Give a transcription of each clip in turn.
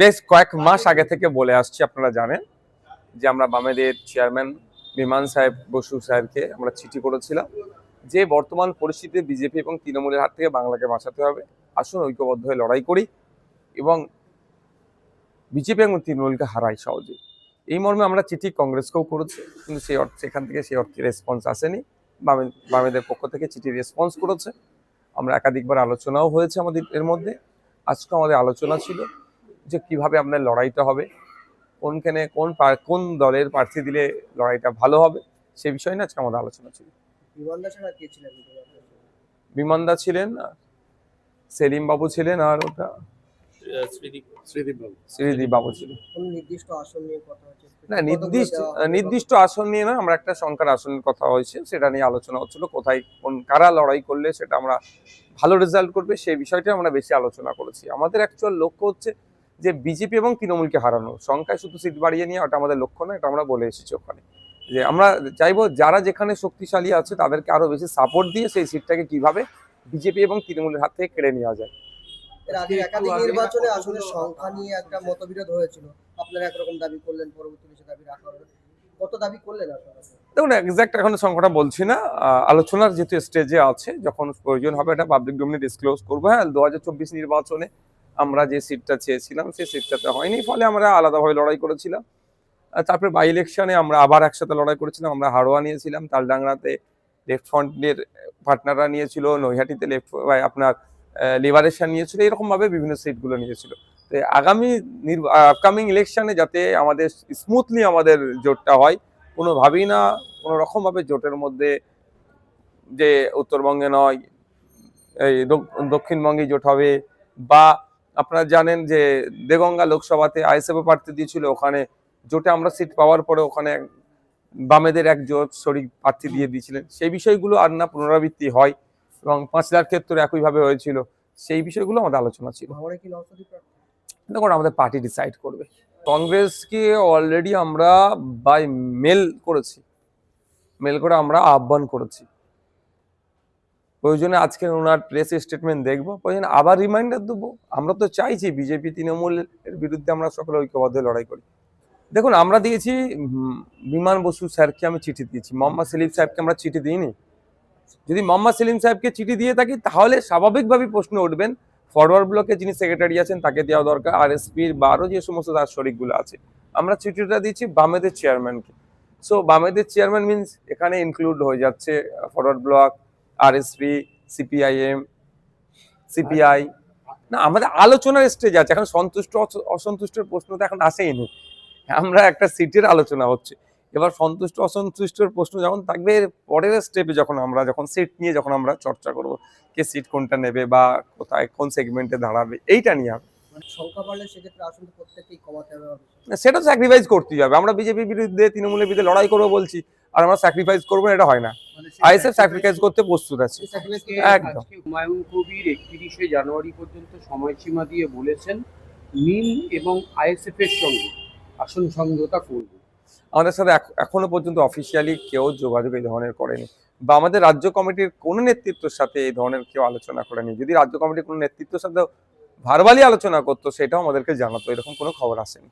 বেশ কয়েক মাস আগে থেকে বলে আসছি, আপনারা জানেন যে আমরা বামেদের চেয়ারম্যান বিমান সাহেব বসু স্যারকে আমরা চিঠি করেছিলাম যে বর্তমান পরিস্থিতিতে বিজেপি এবং তৃণমূলের হাত থেকে বাংলাকে বাঁচাতে হবে, আসুন ঐক্যবদ্ধ হয়ে লড়াই করি এবং বিজেপি এবং তৃণমূলকে হারাই সহজে। এই মর্মে আমরা চিঠি কংগ্রেসকেও করেছি, কিন্তু সেই অর্থে সেখান থেকে সেই অর্থে রেসপন্স আসেনি। বামেদের পক্ষ থেকে চিঠি রেসপন্স করেছে, আমরা একাধিকবার আলোচনাও হয়েছে আমাদের এর মধ্যে। আজকে আমাদের আলোচনা ছিল যে কিভাবে আপনার লড়াইটা হবে, কোনখানে কোন দলের প্রার্থী দিলে লড়াইটা ভালো হবে, সে বিষয় নিয়ে আজকে আমাদের আলোচনা ছিল। বিমানদা ছিলেন, সেলিম বাবু ছিলেন, আর ওটা শ্রীদীপ বাবু ছিলেন। না, নির্দিষ্ট আসন নিয়ে না, আমরা একটা সংখ্যার আসনের কথা হয়েছে, সেটা নিয়ে আলোচনা হচ্ছিল, কোথায় কারা লড়াই করলে সেটা আমরা ভালো রেজাল্ট করবে সেই বিষয়টা আমরা বেশি আলোচনা করেছি। আমাদের অ্যাকচুয়াল লক্ষ্য হচ্ছে যে বিজেপি এবং তৃণমূলকে হারানো, সংখ্যায় শুধু সিট বাড়িয়ে নিয়ে ওটা আমাদের লক্ষ্য না, এটা আমরা বলে এসেছি ওখানে যে আমরা চাইবো যারা যেখানে শক্তিশালী আছে তাদেরকে আরো বেশি সাপোর্ট দিয়ে সেই সিটটাকে কিভাবে বিজেপি এবং তৃণমূলের হাত থেকে কেড়ে নেওয়া যায়। এর আগে একাধিক নির্বাচনে আসলে সংখ্যা নিয়ে একটা মতবিরোধ হয়েছিল, আপনারা একরকম দাবি করলেন, পরবর্তীতে সে দাবি রাখা হলো। কত দাবি করলেন আপনারা? দেখুন, এক্সাক্ট এখন সংখ্যাটা বলছি না, আলোচনার যেহেতু স্টেজে আছে, যখন প্রয়োজন হবে এটা পাবলিক ডোমেইনে ডিসক্লোজ করবো। হ্যাঁ, 2024 নির্বাচনে আমরা যে সিটটা চেয়েছিলাম সেই সিটটাতে হয়নি, ফলে আমরা আলাদাভাবে লড়াই করেছিলাম। তারপরে বাই ইলেকশনে আমরা আবার একসাথে লড়াই করেছিলাম, আমরা হাড়োয়া নিয়েছিলাম, তালডাংরাতে লেফট ফ্রন্টের পার্টনাররা নিয়েছিল, নৈহাটিতে আপনার লিবারেশন নিয়েছিল, এরকম ভাবে বিভিন্ন সিটগুলো নিয়েছিল। তো আগামী আপকামিং ইলেকশনে যাতে আমাদের স্মুথলি আমাদের জোটটা হয়, কোনোভাবেই না কোনো রকমভাবে জোটের মধ্যে যে উত্তরবঙ্গে নয় এই দক্ষিণবঙ্গে জোট হবে, বা আপনারা জানেন যে দেগঙ্গা লোকসভাতে আইএসএফ প্রার্থী দিয়েছিল, ওখানে জোটে আমরা সিট পাওয়ার পরে ওখানে বামেদের এক জোট শরিক প্রার্থী দিয়ে দিয়েছিলেন, সেই বিষয়গুলো আর না পুনরাবৃত্তি হয়, এবং পাঁচলার ক্ষেত্রে একইভাবে হয়েছিল, সেই বিষয়গুলো আমাদের আলোচনা ছিল। দেখুন, আমাদের পার্টি ডিসাইড করবে। কংগ্রেসকে অলরেডি আমরা বাই মেল করেছি, মেল করে আমরা আহ্বান করেছি, প্রয়োজনে আজকে ওনার প্রেস স্টেটমেন্ট দেখবো, প্রয়োজনে আবার রিমাইন্ডার দেবো। আমরা তো চাইছি বিজেপি তৃণমূলের বিরুদ্ধে আমরা সকলে ঐক্যবদ্ধ লড়াই করি। দেখুন, আমরা দিয়েছি বিমান বসু স্যারকে আমি চিঠি দিয়েছি, মোহাম্মদ সেলিম সাহেবকে আমরা চিঠি দিইনি। যদি মোহাম্মদ সেলিম সাহেবকে চিঠি দিয়ে থাকি তাহলে স্বাভাবিকভাবেই প্রশ্ন উঠবেন ফরওয়ার্ড ব্লকে যিনি সেক্রেটারি আছেন তাকে দেওয়া দরকার, আরএসপির বা আরও যে সমস্ত তার শরিকগুলো আছে। আমরা চিঠিটা দিয়েছি বামেদের চেয়ারম্যানকে। সো বামেদের চেয়ারম্যান মিনস এখানে ইনক্লুড হয়ে যাচ্ছে forward block, RSP, CPIM, CPI. না, আমাদের আলোচনার স্টেজ আছে, এখন সন্তুষ্ট অসন্তুষ্টের প্রশ্ন তো এখন আসেইনি, আমরা একটা সিটের আলোচনা হচ্ছে। এবার সন্তুষ্ট অসন্তুষ্টের প্রশ্ন যখন থাকবে, পরের স্টেপে যখন সিট নিয়ে যখন আমরা চর্চা করব, কে সিট কোনটা নেবে বা কোথায় কোন সেগমেন্টে দাঁড়াবে, এইটা নিয়ে হবে। সংখ্যা বাড়লে সেক্ষেত্রে আসন প্রত্যেককেই কমাতে হবে, সেটা স্যাক্রিফাইস করতেই হবে। আমরা বিজেপির বিরুদ্ধে তৃণমূলের বিরুদ্ধে লড়াই করবো বলছি, আর আমরা স্যাক্রিফাইস করবো না, এটা হয় না। আইএসএফ স্যাক্রিফাইস করতে প্রস্তুত আছে একদম। হুমায়ুন কবির 31শে জানুয়ারি পর্যন্ত সময়সীমা দিয়ে বলেছেন মিল এবং আইএসএফ এর সঙ্গে আসন সমঝোতা করবে। আমাদের সাথে এখনো পর্যন্ত অফিসিয়ালি কেউ যোগাযোগ এই ধরনের করেনি, বা আমাদের রাজ্য কমিটির কোনো নেতৃত্বের সাথে এই ধরনের কেউ আলোচনা করেনি। যদি রাজ্য কমিটির কোনো নেতৃত্বের সাথে ভার্বালি আলোচনা করতো সেটাও আমাদেরকে জানাতো, এরকম কোনো খবর আসেনি।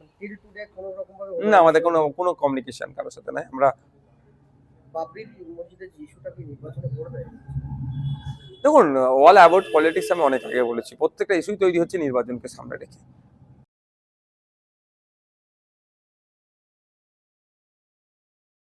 না, আমাদের কোনো কমিউনিকেশন কারোর সাথে নাই। আমরা দেখুন, অল অ্যাবাউট পলিটিক্স আমি অনেক আগে বলেছি, প্রত্যেকটা ইস্যুই তৈরি হচ্ছে নির্বাচনকে সামনে রেখে।